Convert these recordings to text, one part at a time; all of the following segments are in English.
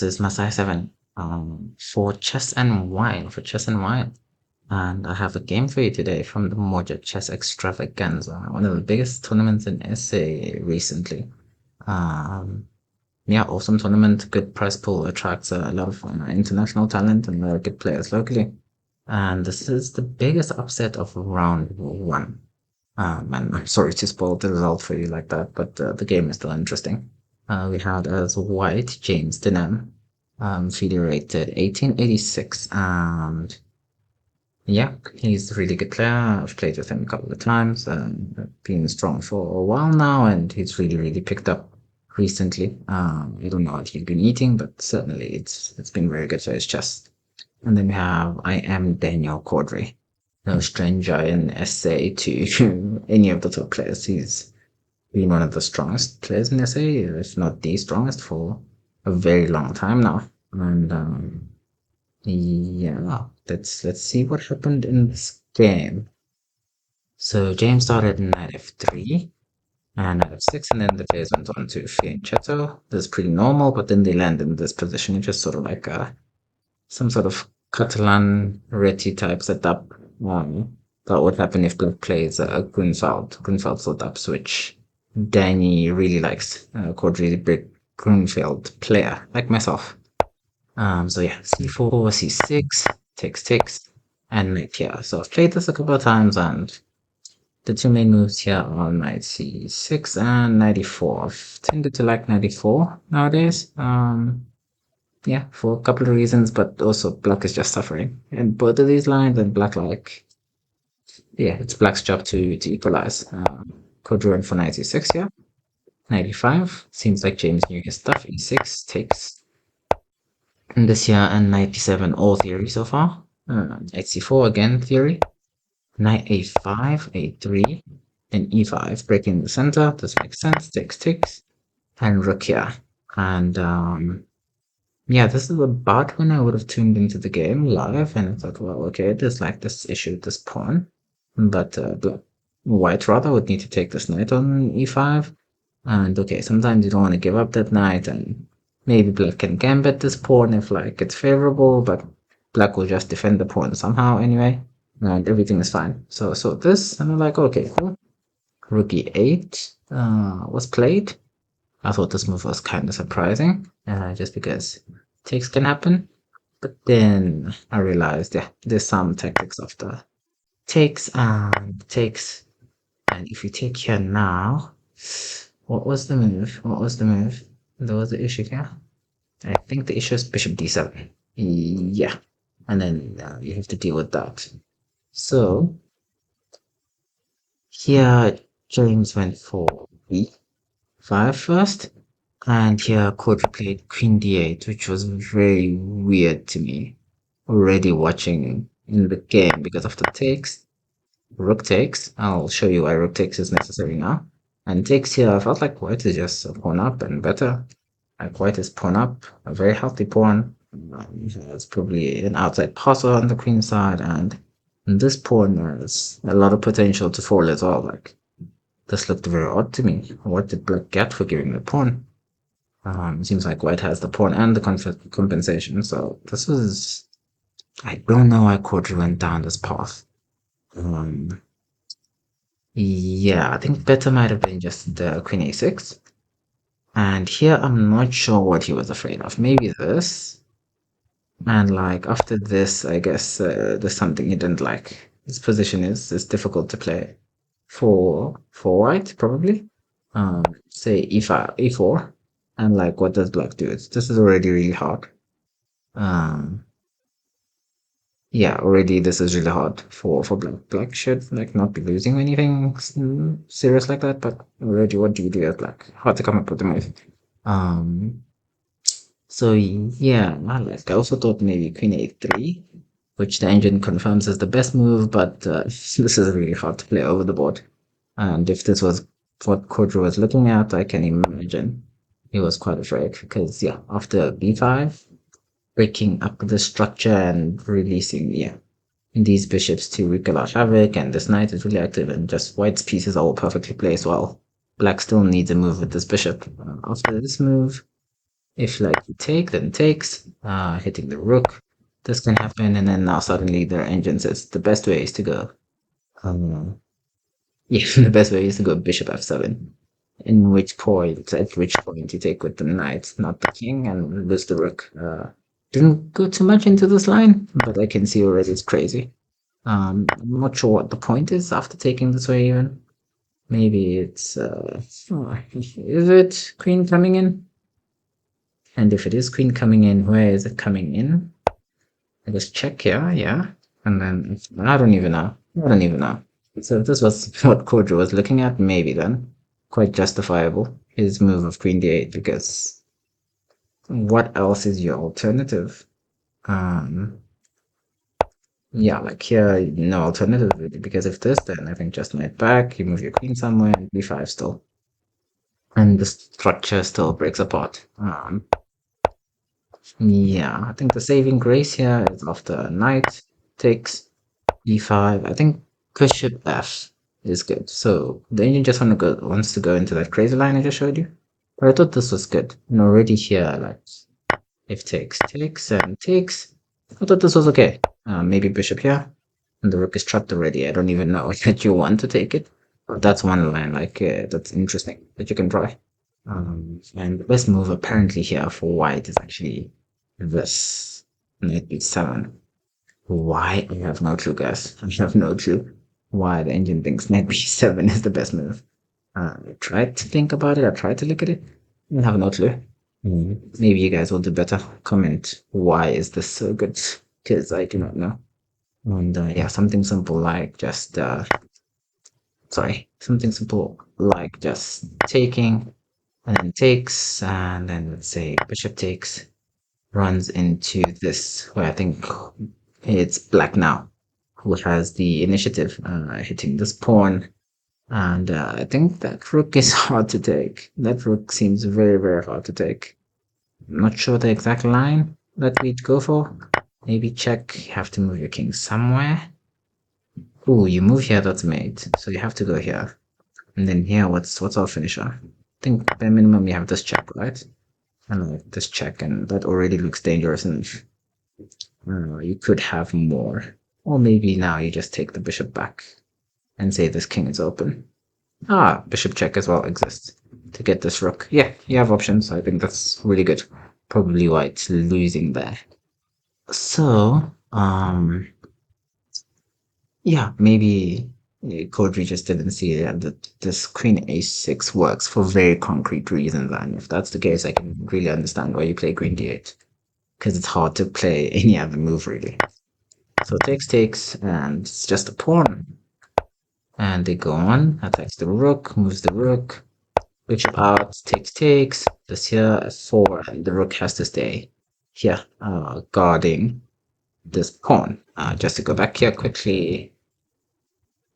this is Masai 7 for chess and wine, And I have a game for you today from the Moja Chess Extravaganza, one of the biggest tournaments in SA recently. Um, yeah, awesome tournament, good prize pool, attracts a lot of international talent and good players locally. And this is the biggest upset of round one. And I'm sorry to spoil the result for you like that, but the game is still interesting. We had as white James Denham, FIDE rated 1886, and yeah, he's a really good player. I've played with him a couple of times, been strong for a while now, and he's really picked up recently. I don't know what he's been eating, but certainly it's been very good for his chest. And then we have I am Daniel Caudry, no stranger in SA to any of the top players. He's been one of the strongest players in SA, if not the strongest, for a very long time now. And yeah, let's see what happened in this game. So James started knight f3 and knight f6, and then the players went on to fianchetto. This is pretty normal, but then they land in this position. It's just sort of like some sort of Catalan Reti type setup. That would happen if black plays a Grunfeld setups, which Danny really likes. Called really big Grunfeld player, like myself. So yeah, c4, c6, takes, and knight here. So I've played this a couple of times, and the two main moves here are knight c6 and knight e4. I've tended to like knight e4 nowadays. Yeah, for a couple of reasons, but also black is just suffering in both of these lines, and black yeah, it's black's job to equalize. Code drawing for knight e6 here. Knight e5 seems like James knew his stuff. E6 takes. And this here and knight e7 all theory so far. Knight c4 again theory. Knight a5, a3, and e5 breaking the center. This makes sense. Takes, and rook here. And yeah, this is about when I would have tuned into the game live, and I thought, well, okay, there's like this issue with this pawn, but white rather would need to take this knight on e5, and okay, sometimes you don't want to give up that knight, and maybe black can gambit this pawn if like it's favorable, but black will just defend the pawn somehow anyway, and everything is fine. So this, and I'm like, okay, cool. Rook e8 was played. I thought this move was kind of surprising, just because takes can happen. But then I realized, yeah, there's some tactics of the takes. And if you take here now, what was the move? There was the issue here. I think the issue is bishop d7. Yeah. And then you have to deal with that. So here, James went for e5 first. And here Quadri played Queen d8, which was very weird to me. Already watching in the game because of the takes. Rook takes. I'll show you why rook takes is necessary now. And takes here, I felt like white is just a pawn up and better. Like white is pawn up, a very healthy pawn. It's probably an outside passer on the queen side, and this pawn has a lot of potential to fall as well. Like this looked very odd to me. What did black get for giving the pawn? Seems like white has the pawn and the compensation, so this was... I don't know why Quadri went down this path. Yeah, I think better might have been just the Queen a6. And here I'm not sure what he was afraid of. Maybe this. And like after this, I guess there's something he didn't like. His position is difficult to play for white, probably. Say e5, e4. And like, what does black do? This is already really hard. Yeah, already this is really hard for black. Black should like not be losing anything serious like that. But already, what do you do as black? Hard to come up with a move. So yeah, I also thought maybe Queen a3, which the engine confirms is the best move. But this is really hard to play over the board. And if this was what Kodro was looking at, I can imagine he was quite afraid because yeah, after b5, breaking up the structure and releasing these bishops to wreak a lot of havoc, and this knight is really active, and just white's pieces are all perfectly placed well. Black still needs a move with this bishop. After this move, If like you take, then takes, hitting the rook. This can happen, and then now suddenly their engine says the best way is to go. Um, yeah, the best way is to go bishop f7. At which point you take with the knight, not the king, and lose the rook. Didn't go too much into this line, but I can see already it's crazy. I'm not sure what the point is after taking this way even. Maybe it's is it queen coming in? And if it is queen coming in, where is it coming in? I just check here, yeah. And then I don't even know. I don't even know. So if this was what Kodra was looking at, maybe then. Quite justifiable. His move of queen d8, because what else is your alternative? Um yeah, like here, no alternative really, because if this, then I think just knight back, you move your queen somewhere, and b5 still. And the structure still breaks apart. Yeah, I think the saving grace here is after knight takes e5. I think bishop f is good. So the engine just wants to go into that crazy line I just showed you. But I thought this was good. And already here, like if takes and takes. I thought this was okay. Maybe bishop here, and the rook is trapped already. I don't even know that you want to take it. But that's one line, like that's interesting that you can try. And the best move apparently here for white is actually this knight b7. Why? I have no clue, guys. I have no clue why the engine thinks knight b7 is the best move. I tried to think about it. I tried to look at it. I have no clue. Maybe you guys will do better. Comment why is this so good? Because I do not know. And yeah, something simple like just something simple like just taking and then takes, and then let's say bishop takes, runs into this where I think it's black now who has the initiative, hitting this pawn. And I think that rook is hard to take. That rook seems very, very hard to take. I'm not sure the exact line that we'd go for. Maybe check. You have to move your king somewhere. Ooh, you move here, that's mate. So you have to go here. And then here, what's our finisher? I think bare minimum you have this check, right? And like this check, and that already looks dangerous, and I don't know, you could have more. Or maybe now you just take the bishop back and say this king is open. Ah, bishop check as well exists to get this rook. Yeah, you have options. I think that's really good. Probably white's losing there. So, yeah, maybe Kodri just didn't see that this queen a6 works for very concrete reasons. And if that's the case, I can really understand why you play queen d8. Because it's hard to play any other move, really. So takes, and it's just a pawn. And they go on, attacks the rook, moves the rook, bishop out, takes, this here, f4, and the rook has to stay here, guarding this pawn. Just to go back here quickly,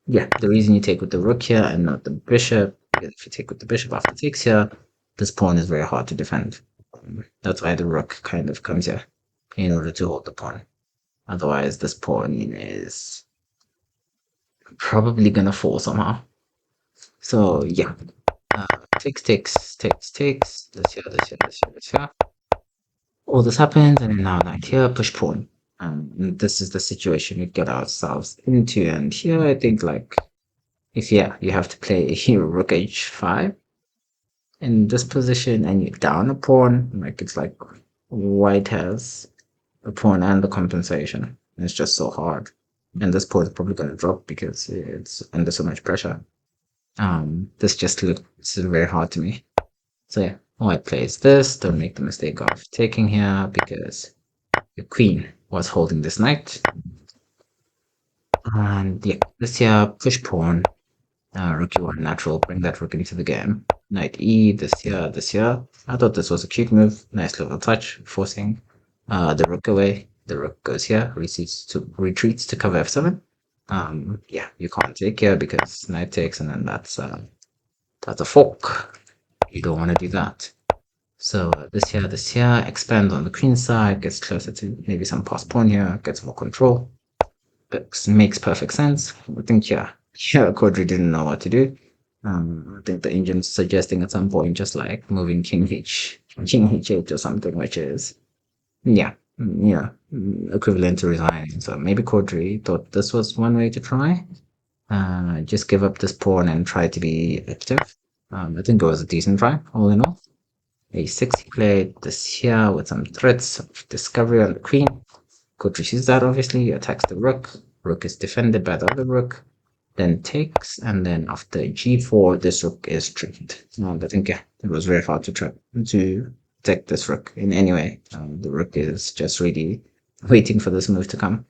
yeah, the reason you take with the rook here and not the bishop, because if you take with the bishop after takes here, this pawn is very hard to defend. That's why the rook kind of comes here in order to hold the pawn. Otherwise, this pawn is probably gonna fall somehow. So yeah, takes. This here. All this happens, and then now knight here, push pawn. And this is the situation we get ourselves into. And here, I think like if yeah, you have to play rook h5 in this position, and you down a pawn. Like it's like white has the pawn and the compensation. It's just so hard. And this pawn is probably going to drop because it's under so much pressure. This just looks very hard to me. So yeah, white plays this. Don't make the mistake of taking here because the queen was holding this knight. And yeah, this here, push pawn. Rook e1 natural, bring that rook into the game. Knight e, this here, this here. I thought this was a cute move. Nice little touch, forcing the rook away. The rook goes here, retreats to cover f7. Yeah, you can't take here because knight takes, and then that's a fork. You don't want to do that. So this here, expand on the queen side, gets closer to maybe some passed pawn here, gets more control. It makes perfect sense. I think yeah, Quadri didn't know what to do. I think the engine's suggesting at some point just like moving king king h8 or something, which is, yeah, equivalent to resigning. So maybe Quadri thought this was one way to try. Just give up this pawn and try to be active. I think it was a decent try, all in all. A6 he played this here with some threats of discovery on the queen. Could sees that obviously, attacks the rook. Rook is defended by the other rook, then takes, and then after g4, this rook is tricked. I think yeah, it was very hard to try to protect this rook in any way. The rook is just really waiting for this move to come.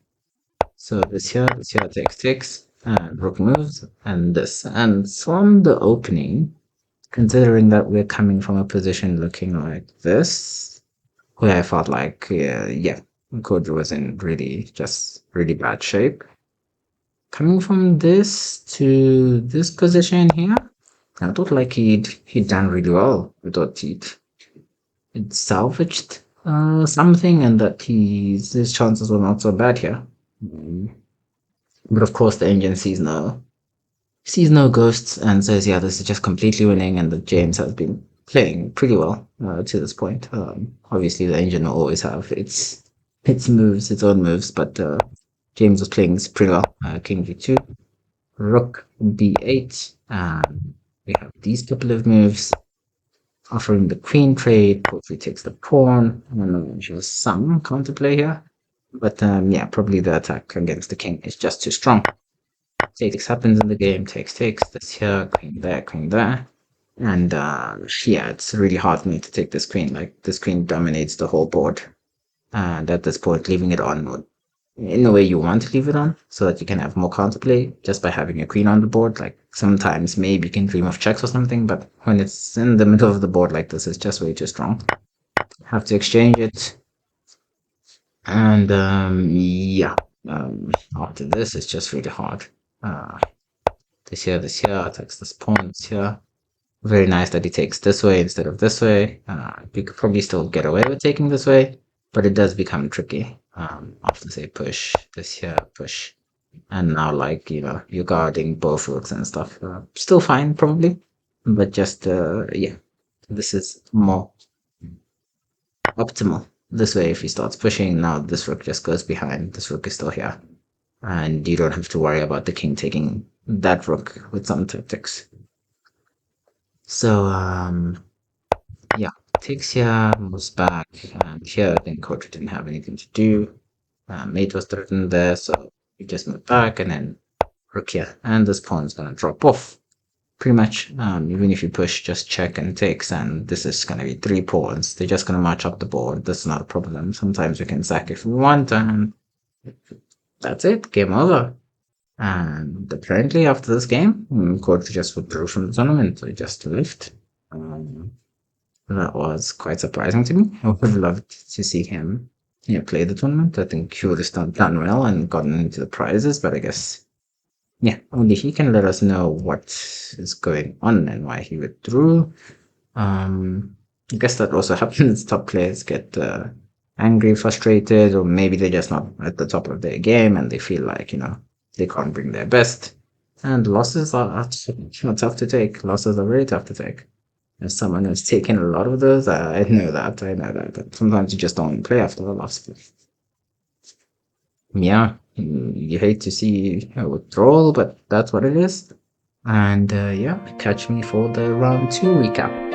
So this here takes, and rook moves, and this. And from the opening, considering that we're coming from a position looking like this, where I felt like, yeah, Kodra was in really bad shape. Coming from this to this position here, I thought like he'd done really well. I thought he'd salvaged something, and that his chances were not so bad here. Mm. But of course, the engine sees no ghosts and says, yeah, this is just completely winning, and that James has been playing pretty well to this point. Obviously, the engine will always have its own moves, but James was playing this pretty well. King g2, rook b8, and we have these couple of moves offering the queen trade. Poetry takes the pawn. I don't know, there's some counterplay here, but yeah, probably the attack against the king is just too strong. Takes happens in the game, takes, this here, queen there. And yeah, it's really hard for me to take this queen. Like, this queen dominates the whole board. And at this point, leaving it on would, in a way you want to leave it on, so that you can have more counterplay just by having a queen on the board. Like, sometimes maybe you can dream of checks or something, but when it's in the middle of the board like this, it's just way too strong. Have to exchange it. And yeah, after this, it's just really hard. Uh, this here, attacks this pawn, this here. Very nice that he takes this way instead of this way. You could probably still get away with taking this way, but it does become tricky. After say push, this here, push. And now, like, you're guarding both rooks and stuff. Still fine, probably. But just, yeah, this is more optimal. This way, if he starts pushing, now this rook just goes behind. This rook is still here. And you don't have to worry about the king taking that rook with some tactics. So, yeah, takes here, moves back, and here then Kotra didn't have anything to do. Mate was threatened there, so we just moved back, and then rook here, and this pawn's gonna drop off. Pretty much, even if you push, just check and takes, and this is gonna be 3 pawns. They're just gonna march up the board. That's not a problem. Sometimes we can sack if we want, and that's it. Game over. And apparently, after this game, Kotra just withdrew from the tournament. So he just left. That was quite surprising to me. I would have loved to see him, play the tournament. I think he would have done well and gotten into the prizes, but I guess, yeah, only he can let us know what is going on and why he withdrew. I guess that also happens. Top players get angry, frustrated, or maybe they're just not at the top of their game and they feel like, they can't bring their best. And losses are tough to take. Losses are very tough to take. As someone who's taken a lot of those, I know that. But sometimes you just don't play after the loss. Yeah, you hate to see a withdrawal, but that's what it is. And yeah, catch me for the round 2 recap.